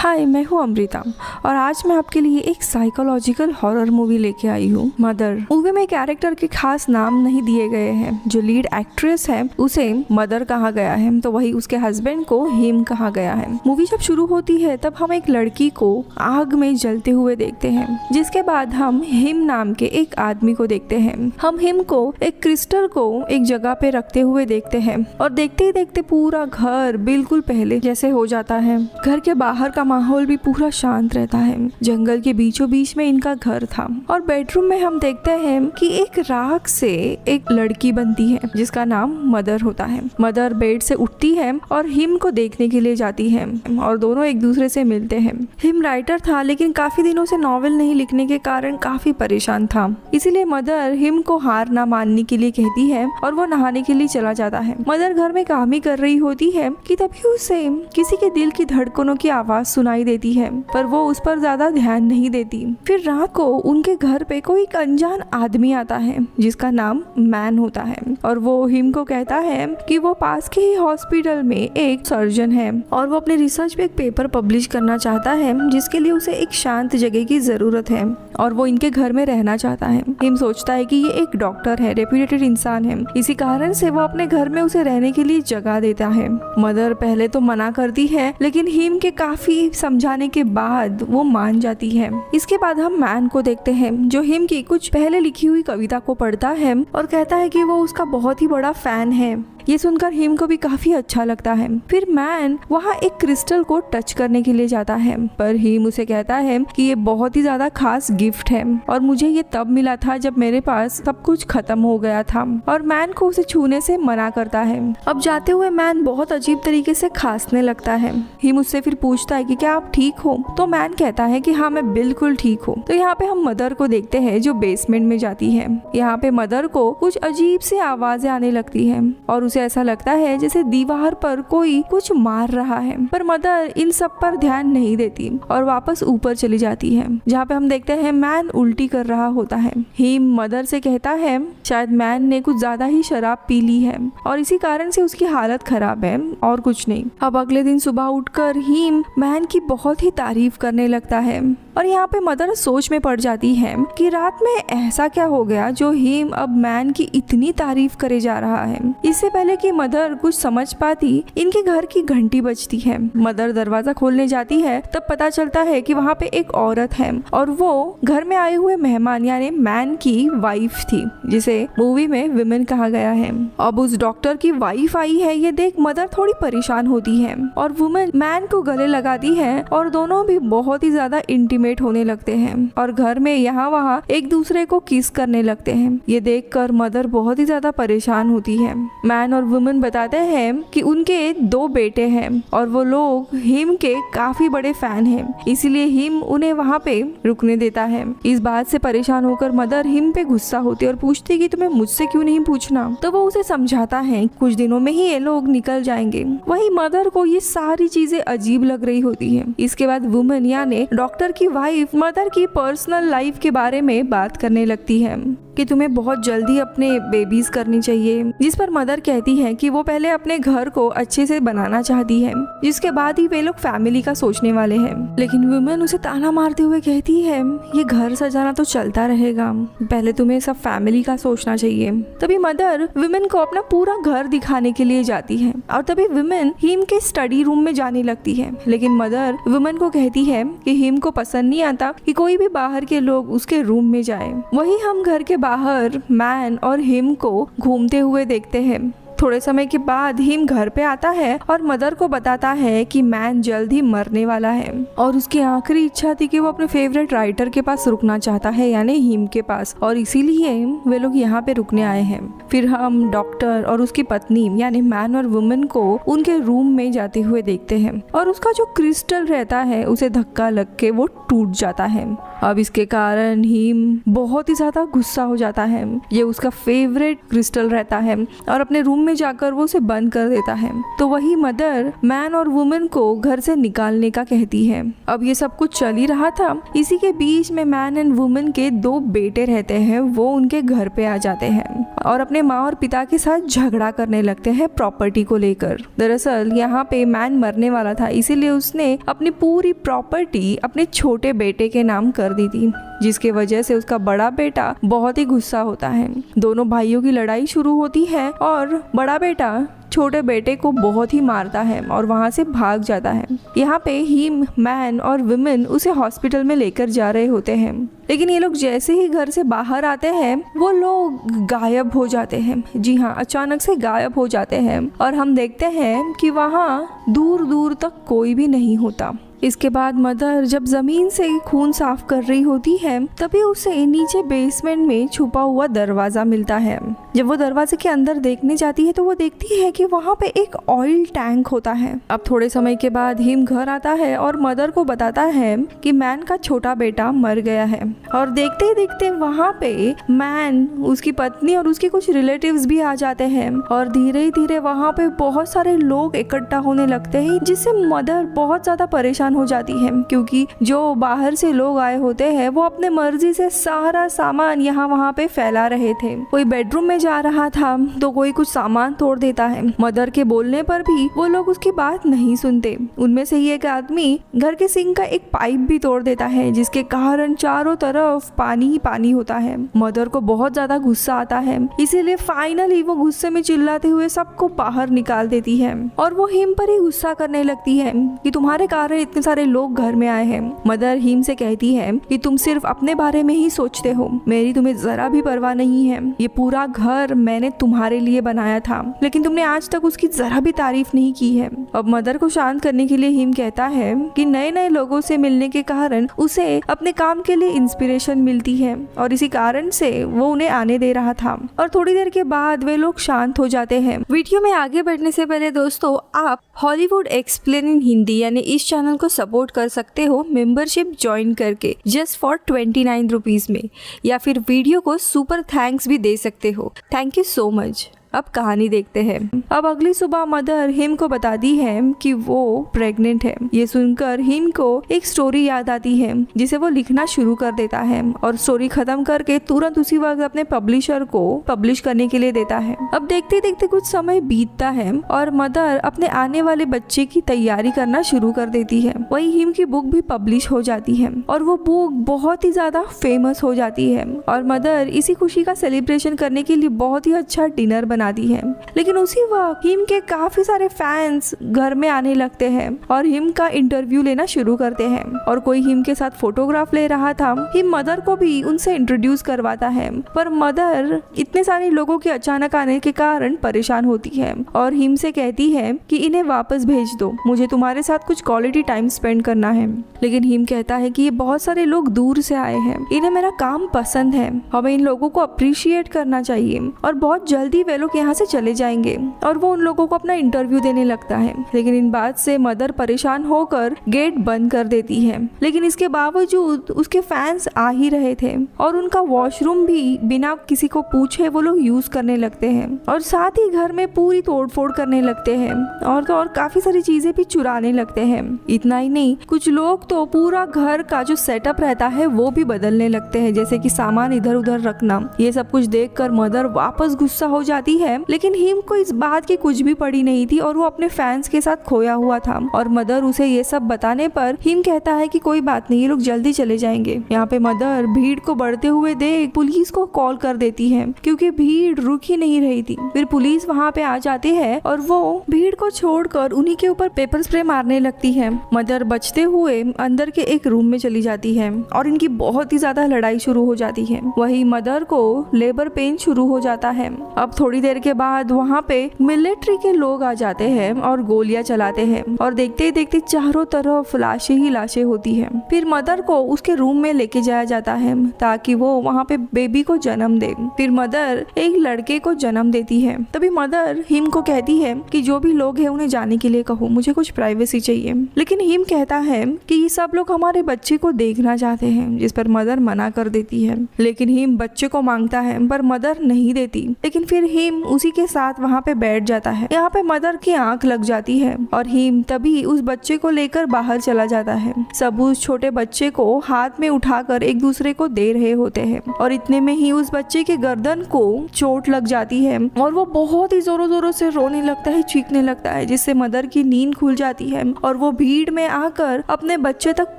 हाय, मैं हूँ अमृता और आज मैं आपके लिए एक साइकोलॉजिकल हॉरर मूवी लेके आई हूँ, मदर। मूवी में कैरेक्टर के खास नाम नहीं दिए गए हैं। जो लीड एक्ट्रेस है उसे मदर कहा गया है, तो वही उसके हस्बैंड को हिम कहा गया है। मूवी जब शुरू होती है तब हम एक लड़की को आग में जलते हुए देखते हैं, जिसके बाद हम हिम नाम के एक आदमी को देखते हैं। हम हिम को एक क्रिस्टल को एक जगह पे रखते हुए देखते हैं और देखते ही देखते पूरा घर बिल्कुल पहले जैसे हो जाता है। घर के बाहर का माहौल भी पूरा शांत रहता है। जंगल के बीचों बीच में इनका घर था और बेडरूम में हम देखते हैं कि एक राख से एक लड़की बनती है जिसका नाम मदर होता है। मदर बेड से उठती है और हिम को देखने के लिए जाती है और दोनों एक दूसरे से मिलते हैं। हिम राइटर था लेकिन काफी दिनों से नॉवेल नहीं लिखने के कारण काफी परेशान था, इसीलिए मदर हिम को हार ना मानने के लिए कहती है और वो नहाने के लिए चला जाता है। मदर घर में काम ही कर रही होती है कि तभी उसे किसी के दिल की धड़कनों की आवाज सुनाई देती है, पर वो उस पर ज्यादा ध्यान नहीं देती। फिर रात को उनके घर पे कोई एक अनजान आदमी आता है जिसका नाम मैन होता है और वो हिम को कहता है कि वो पास के ही हॉस्पिटल में एक सर्जन है और वो अपने रिसर्च पे एक पेपर पब्लिश करना चाहता है, जिसके लिए उसे एक शांत जगह की जरूरत है और वो इनके घर में रहना चाहता है। हिम सोचता है कि ये एक डॉक्टर है, रेप्यूटेड इंसान है, इसी कारण से वो अपने घर में उसे रहने के लिए जगह देता है। मदर पहले तो मना करती है लेकिन हिम के काफी समझाने के बाद वो मान जाती है। इसके बाद हम मैन को देखते हैं जो हिम की कुछ पहले लिखी हुई कविता को पढ़ता है और कहता है कि वो उसका बहुत ही बड़ा फैन है। ये सुनकर हिम को भी काफी अच्छा लगता है। फिर मैन वहाँ एक क्रिस्टल को टच करने के लिए जाता है, पर हिम उसे कहता है कि ये बहुत ही ज्यादा खास गिफ्ट है और मुझे ये तब मिला था जब मेरे पास सब कुछ खत्म हो गया था, और मैन को उसे छूने से मना करता है। अब जाते हुए मैन बहुत अजीब तरीके से खांसने लगता है। हिम उससे फिर पूछता है कि क्या आप ठीक हो, तो मैन कहता है कि हाँ मैं बिल्कुल ठीक हूँ। तो यहाँ पे हम मदर को देखते हैं जो बेसमेंट में जाती है। यहाँ पे मदर को कुछ अजीब सी आवाजें आने लगती है और उसे ऐसा लगता है जैसे दीवार पर कोई कुछ मार रहा है, पर मदर इन सब पर ध्यान नहीं देती और वापस ऊपर चली जाती है, जहाँ पे हम देखते हैं मैन उल्टी कर रहा होता है। हिम मदर से कहता है शायद मैन ने कुछ ज्यादा ही शराब पी ली है और इसी कारण से उसकी हालत खराब है और कुछ नहीं। अब अगले दिन सुबह उठकर हिम मैन की बहुत ही तारीफ करने लगता है और यहाँ पे मदर सोच में पड़ जाती है कि रात में ऐसा क्या हो गया जो हिम अब मैन की इतनी तारीफ करे जा रहा है। इससे पहले कि मदर कुछ समझ पाती, इनके घर की घंटी बजती है। मदर दरवाजा खोलने जाती है तब पता चलता है कि वहाँ पे एक औरत है और वो घर में आए हुए मेहमान यानी मैन की वाइफ थी, जिसे मूवी में विमेन कहा गया है। अब उस डॉक्टर की वाइफ आई है, ये देख मदर थोड़ी परेशान होती है और वुमेन मैन को गले लगाती है और दोनों भी बहुत ही ज्यादा इंटीमेट होने लगते हैं और घर में यहाँ वहाँ एक दूसरे को किस करने लगते हैं। ये देखकर मदर बहुत ही ज्यादा परेशान होती है। मैन और वुमेन बताते हैं कि उनके 2 बेटे हैं और वो लोग हिम के काफी बड़े फैन हैं, इसीलिए हिम उन्हें वहाँ पे रुकने देता है। इस बात से परेशान होकर मदर हिम पे गुस्सा होती है और पूछती है कि तुम्हें मुझसे क्यों नहीं पूछना, तो वो उसे समझाता है कुछ दिनों में ही ये लोग निकल जाएंगे। वही मदर को ये सारी चीजें अजीब लग रही होती है। इसके बाद वुमेन यानी डॉक्टर की वाइफ मदर की पर्सनल लाइफ के बारे में बात करने लगती है कि तुम्हें बहुत जल्दी अपने बेबीज करनी चाहिए, जिस पर मदर कहती है कि वो पहले अपने घर को अच्छे से बनाना चाहती है, जिसके बाद ही वे लोग फैमिली का सोचने वाले हैं। लेकिन वुमेन उसे ताना मारते हुए कहती है ये घर सजाना तो चलता रहेगा, पहले तुम्हें सब फैमिली का सोचना चाहिए। तभी मदर वुमेन को अपना पूरा घर दिखाने के लिए जाती है और तभी वुमेन हिम के स्टडी रूम में जाने लगती है, लेकिन मदर वुमेन को कहती है कि हिम को पसंद नहीं आता कि कोई भी बाहर के लोग उसके रूम में जाए। वही हम घर के बाहर मैन और हिम को घूमते हुए देखते हैं। थोड़े समय के बाद हिम घर पे आता है और मदर को बताता है कि मैन जल्द ही मरने वाला है और उसकी आखिरी इच्छा थी कि वो अपने फेवरेट राइटर के पास रुकना चाहता है यानी हिम के पास, और इसीलिए वे लोग यहाँ पे रुकने आए हैं। फिर हम डॉक्टर और उसकी पत्नी यानी मैन और वुमेन को उनके रूम में जाते हुए देखते हैं और उसका जो क्रिस्टल रहता है उसे धक्का लग के वो टूट जाता है। अब इसके कारण हिम बहुत ही ज्यादा गुस्सा हो जाता है। ये उसका फेवरेट क्रिस्टल रहता है और अपने रूम में में जाकर वो उसे बंद कर देता है। तो वही मदर मैन और वुमेन को घर से निकालने का कहती है। अब ये सब कुछ चल ही रहा था, इसी के बीच में मैन एंड वुमेन के 2 बेटे रहते हैं, वो उनके घर पे आ जाते हैं और अपने माँ और पिता के साथ झगड़ा करने लगते हैं प्रॉपर्टी को लेकर। दरअसल यहाँ पे मैन मरने वाला था, इसीलिए उसने अपनी पूरी प्रॉपर्टी अपने छोटे बेटे के नाम कर दी थी, जिसके वजह से उसका बड़ा बेटा बहुत ही गुस्सा होता है। दोनों भाइयों की लड़ाई शुरू होती है और बड़ा बेटा छोटे बेटे को बहुत ही मारता है और वहाँ से भाग जाता है। यहाँ पे हिम, मैन और वुमेन उसे हॉस्पिटल में लेकर जा रहे होते हैं, लेकिन ये लोग जैसे ही घर से बाहर आते हैं वो लोग गायब हो जाते हैं। जी हाँ, अचानक से गायब हो जाते हैं और हम देखते हैं कि वहाँ दूर दूर तक कोई भी नहीं होता। इसके बाद मदर जब जमीन से खून साफ कर रही होती है तभी उसे नीचे बेसमेंट में छुपा हुआ दरवाजा मिलता है। जब वो दरवाजे के अंदर देखने जाती है तो वो देखती है कि वहाँ पे एक ऑयल टैंक होता है। अब थोड़े समय के बाद हिम घर आता है और मदर को बताता है कि मैन का छोटा बेटा मर गया है। और देखते ही देखते वहाँ पे मैन, उसकी पत्नी और उसके कुछ रिलेटिव्स भी आ जाते हैं और धीरे धीरे वहाँ पे बहुत सारे लोग इकट्ठा होने लगते हैं, जिससे मदर बहुत ज्यादा परेशान हो जाती है, क्योंकि जो बाहर से लोग आए होते हैं वो अपने मर्जी से सारा सामान यहाँ वहाँ पे फैला रहे थे। कोई बेडरूम में जा रहा था तो कोई कुछ सामान तोड़ देता है। मदर के बोलने पर भी वो लोग उसकी बात नहीं सुनते। उनमें से ही एक आदमी घर के सिंक का एक पाइप भी तोड़ देता है, जिसके कारण चारों तरफ पानी ही पानी होता है। मदर को बहुत ज्यादा गुस्सा आता है, इसीलिए फाइनली वो गुस्से में चिल्लाते हुए सबको बाहर निकाल देती है और वो हिम पर ही गुस्सा करने लगती है कि तुम्हारे कारण इतने सारे लोग घर में आए हैं। मदर हिम से कहती है कि तुम सिर्फ अपने बारे में ही सोचते हो, मेरी तुम्हें जरा भी परवाह नहीं है। ये पूरा घर मैंने तुम्हारे लिए बनाया था, लेकिन तुमने आज तक उसकी जरा भी तारीफ नहीं की है। अब मदर को शांत करने के लिए हिम कहता है कि नए नए लोगों से मिलने के कारण उसे अपने काम के लिए इंस्पिरेशन मिलती है और इसी कारण से वो उन्हें आने दे रहा था। और थोड़ी देर के बाद वे लोग शांत हो जाते हैं। वीडियो में आगे बढ़ने से पहले दोस्तों, आप हॉलीवुड एक्सप्लेन इन हिंदी यानी इस चैनल को सपोर्ट कर सकते हो मेंबरशिप ज्वाइन करके जस्ट फॉर 29 रुपीज में, या फिर वीडियो को सुपर थैंक्स भी दे सकते हो। Thank you so much. अब कहानी देखते हैं। अब अगली सुबह मदर हिम को बताती है कि वो प्रेग्नेंट है। ये सुनकर हिम को एक स्टोरी याद आती है जिसे वो लिखना शुरू कर देता है और स्टोरी खत्म करके तुरंत उसी वक्त अपने पब्लिशर को पब्लिश करने के लिए देता है। अब देखते देखते कुछ समय बीतता है और मदर अपने आने वाले बच्चे की तैयारी करना शुरू कर देती है। वही हिम की बुक भी पब्लिश हो जाती है और वो बुक बहुत ही ज्यादा फेमस हो जाती है और मदर इसी खुशी का सेलिब्रेशन करने के लिए बहुत ही अच्छा डिनर बनाती है। लेकिन उसी वक्त हिम के काफी सारे फैंस घर में आने लगते हैं और हिम का इंटरव्यू लेना शुरू करते हैं और कोई हिम के साथ फोटोग्राफ ले रहा था। हिम मदर को भी उनसे इंट्रोड्यूस करवाता है, पर मदर इतने सारे लोगों के अचानक आने के कारण परेशान होती है और हिम से कहती है कि इन्हें वापस भेज दो, मुझे तुम्हारे साथ कुछ क्वालिटी टाइम स्पेंड करना है। लेकिन हिम कहता है कि ये बहुत सारे लोग दूर से आए हैं, इन्हें मेरा काम पसंद है, हमें इन लोगों को अप्रिशिएट करना चाहिए और बहुत जल्दी वे लोग यहाँ से चले जाएंगे। और वो उन लोगों को अपना इंटरव्यू देने लगता है। लेकिन इन बात से मदर परेशान होकर गेट बंद कर देती है। लेकिन इसके बावजूद उसके फैंस आ ही रहे थे और उनका वॉशरूम भी बिना किसी को पूछे वो लोग यूज करने लगते हैं और साथ ही घर में पूरी तोड़फोड़ करने लगते हैं और काफी सारी चीजें भी चुराने लगते हैं। इतना ही नहीं, कुछ लोग तो पूरा घर का जो सेटअप रहता है वो भी बदलने लगते हैं, जैसे कि सामान इधर उधर रखना। ये सब कुछ देखकर मदर वापस गुस्सा हो जाती है। लेकिन हिम को इस बात की कुछ भी पड़ी नहीं थी और वो अपने फैंस के साथ खोया हुआ था और मदर उसे ये सब बताने पर हिम कहता है कि कोई बात नहीं, ये लोग जल्दी चले जाएंगे। यहाँ पे मदर भीड़ को बढ़ते हुए देख पुलिस को कॉल कर देती है क्योंकि भीड़ रुक ही नहीं रही थी। फिर पुलिस वहाँ पे आ जाती है और वो भीड़ को छोड़कर उन्हीं के ऊपर पेपर स्प्रे मारने लगती है। मदर बचते हुए अंदर के एक रूम में चली जाती है और इनकी बहुत ही ज्यादा लड़ाई शुरू हो जाती है। वही मदर को लेबर पेन शुरू हो जाता है। अब थोड़ी देर के बाद वहाँ पे मिलिट्री के लोग आ जाते हैं और गोलियां चलाते हैं और देखते ही देखते चारों तरफ लाशें ही लाशें होती हैं। फिर मदर को उसके रूम में लेके जाया जाता है ताकि वो वहाँ पे बेबी को जन्म दे। फिर मदर एक लड़के को जन्म देती है। तभी मदर हिम को कहती है कि जो भी लोग हैं उन्हें जाने के लिए कहो, मुझे कुछ प्राइवेसी चाहिए। लेकिन हिम कहता है कि ये सब लोग हमारे बच्चे को देखना चाहते हैं, जिस पर मदर मना कर देती है। लेकिन हिम बच्चे को मांगता है पर मदर नहीं देती। लेकिन फिर हिम हिम उसी के साथ वहाँ पे बैठ जाता है। यहाँ पे मदर की आंख लग जाती है और हिम तभी उस बच्चे को लेकर बाहर चला जाता है। सब उस छोटे बच्चे को हाथ में उठाकर एक दूसरे को दे रहे होते हैं और इतने में ही उस बच्चे के गर्दन को चोट लग जाती है और वो बहुत ही जोरों जोरों से रोने लगता है, चीखने लगता है, जिससे मदर की नींद खुल जाती है और वो भीड़ में आकर अपने बच्चे तक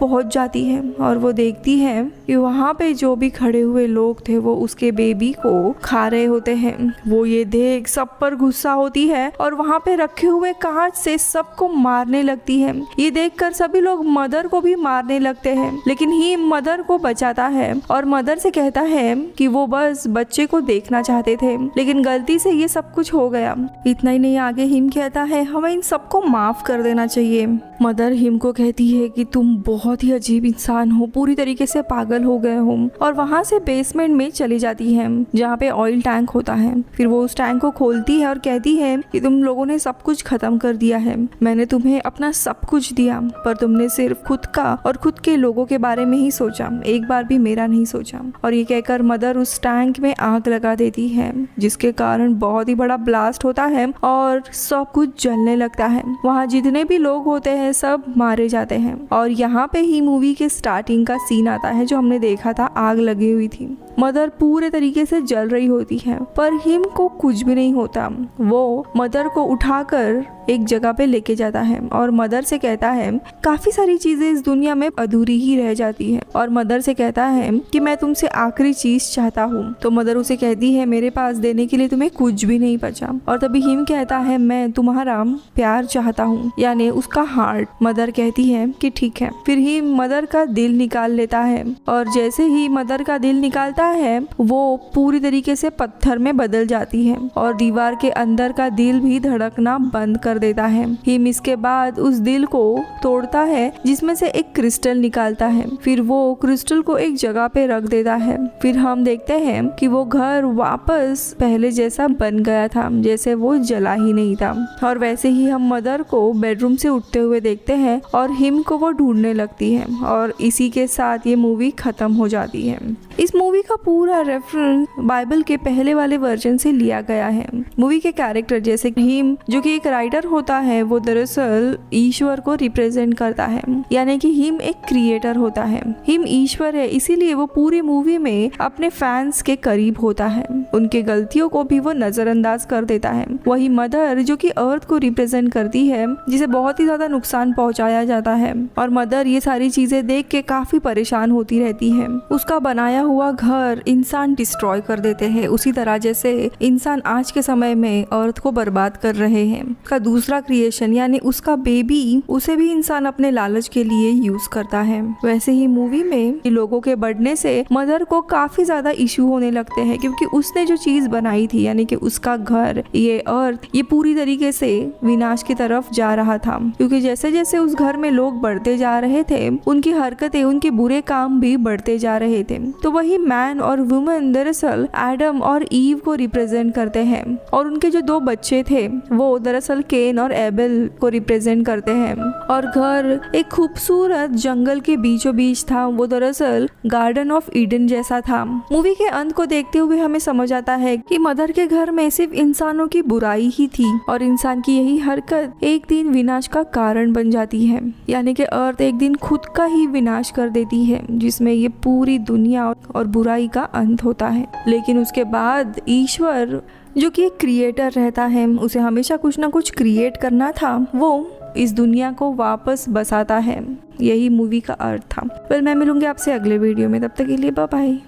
पहुंच जाती है और वो देखती है कि वहाँ पे जो भी खड़े हुए लोग थे वो उसके बेबी को खा रहे होते हैं। वो ये देख सब पर गुस्सा होती है और वहाँ पे रखे हुए कांच से सबको मारने लगती है। ये देखकर सभी लोग मदर को भी मारने लगते हैं, लेकिन हिम मदर को बचाता है और मदर से कहता है कि वो बस बच्चे को देखना चाहते थे, लेकिन गलती से ये सब कुछ हो गया। इतना ही नहीं, आगे हिम कहता है हमें इन सबको माफ कर देना चाहिए। मदर हिम को कहती है कि तुम बहुत ही अजीब इंसान हो, पूरी तरीके से पागल हो गए हो, और वहाँ से बेसमेंट में चली जाती है जहाँ पे ऑयल टैंक होता है। फिर वो उस टैंक को खोलती है और कहती है कि तुम लोगों ने सब कुछ खत्म कर दिया है, मैंने तुम्हें अपना सब कुछ दिया पर तुमने सिर्फ खुद का और खुद के लोगों के बारे में ही सोचा, एक बार भी मेरा नहीं सोचा। और ये कहकर मदर उस टैंक में आग लगा देती है, जिसके कारण बहुत ही बड़ा ब्लास्ट होता है और सब कुछ जलने लगता है। वहाँ जितने भी लोग होते हैं सब मारे जाते हैं और यहाँ पे ही मूवी के स्टार्टिंग का सीन आता है जो हमने देखा था, आग लगी हुई थी, मदर पूरे तरीके से जल रही होती है पर हिम को कुछ भी नहीं होता। वो मदर को उठाकर एक जगह पे लेके जाता है और मदर से कहता है काफी सारी चीजें इस दुनिया में अधूरी ही रह जाती है, और मदर से कहता है कि मैं तुमसे आखिरी चीज चाहता हूँ। तो मदर उसे कहती है मेरे पास देने के लिए तुम्हें कुछ भी नहीं बचा। और तभी हिम कहता है मैं तुम्हारा प्यार चाहता हूँ, यानी उसका हार्ट। मदर कहती है कि ठीक है। फिर हिम मदर का दिल निकाल लेता है और जैसे ही मदर का दिल निकालता है वो पूरी तरीके से पत्थर में बदल जाती है और दीवार के अंदर का दिल भी धड़कना बंद कर देता है। हिम इसके बाद उस दिल को तोड़ता है जिसमें से एक क्रिस्टल निकालता है, फिर वो क्रिस्टल को एक जगह पे रख देता है। फिर हम देखते हैं कि वो घर वापस पहले जैसा बन गया था, जैसे वो जला ही नहीं था। और वैसे ही हम मदर को बेडरूम से उठते हुए देखते हैं और हिम को वो ढूंढने लगती है और इसी के साथ ये मूवी खत्म हो जाती है। इस मूवी का पूरा रेफरेंस बाइबल के पहले वाले वर्जन से लिया गया है। मूवी के कैरेक्टर जैसे हिम जो कि एक राइटर होता है, वो दरअसल ईश्वर को रिप्रेजेंट करता है, यानी कि हिम एक क्रिएटर होता है। हिम ईश्वर है, इसीलिए वो पूरी मूवी में अपने फैंस के करीब होता है, उनके गलतियों को भी वो नजरअंदाज कर देता है। वही मदर जो कि अर्थ को रिप्रेजेंट करती है, जिसे बहुत ही ज्यादा नुकसान पहुंचाया जाता है, और मदर ये सारी चीजें देख के काफी परेशान होती रहती है। उसका बनाया हुआ घर इंसान डिस्ट्रॉय कर देते हैं, उसी तरह जैसे इंसान आज के समय में अर्थ को बर्बाद कर रहे हैं। का दूसरा क्रिएशन यानी उसका बेबी, उसे भी इंसान अपने लालच के लिए यूज करता है। वैसे ही मूवी में लोगों के बढ़ने से मदर को काफी ज्यादा इशू होने लगते हैं, क्योंकि उसने जो चीज बनाई थी यानी कि उसका घर, ये अर्थ, ये पूरी तरीके से विनाश की तरफ जा रहा था। क्योंकि जैसे जैसे उस घर में लोग बढ़ते जा रहे थे, उनकी हरकतें, उनके बुरे काम भी बढ़ते जा रहे थे। तो वही मैन और वुमन दरअसल एडम और ईव को रिप्रेजेंट करते हैं, और उनके जो दो बच्चे थे वो दरअसल केन और एबेल को रिप्रेजेंट करते हैं। और घर एक खूबसूरत जंगल के बीचों बीच था, वो दरअसल गार्डन ऑफ ईडन जैसा था। मूवी के अंत को देखते हुए हमें समझ आता है कि मदर के घर में सिर्फ इंसानों की बुराई ही थी, और इंसान की यही हरकत एक दिन विनाश का कारण बन जाती है, यानी कि अर्थ एक दिन खुद का ही विनाश कर देती है, जिसमें ये पूरी दुनिया और बुराई का अंत होता है। लेकिन उसके बाद ईश्वर जो कि एक क्रिएटर रहता है, उसे हमेशा कुछ ना कुछ क्रिएट करना था, वो इस दुनिया को वापस बसाता है। यही मूवी का अर्थ था। मैं मिलूंगी आपसे अगले वीडियो में, तब तक के लिए बाय बाय।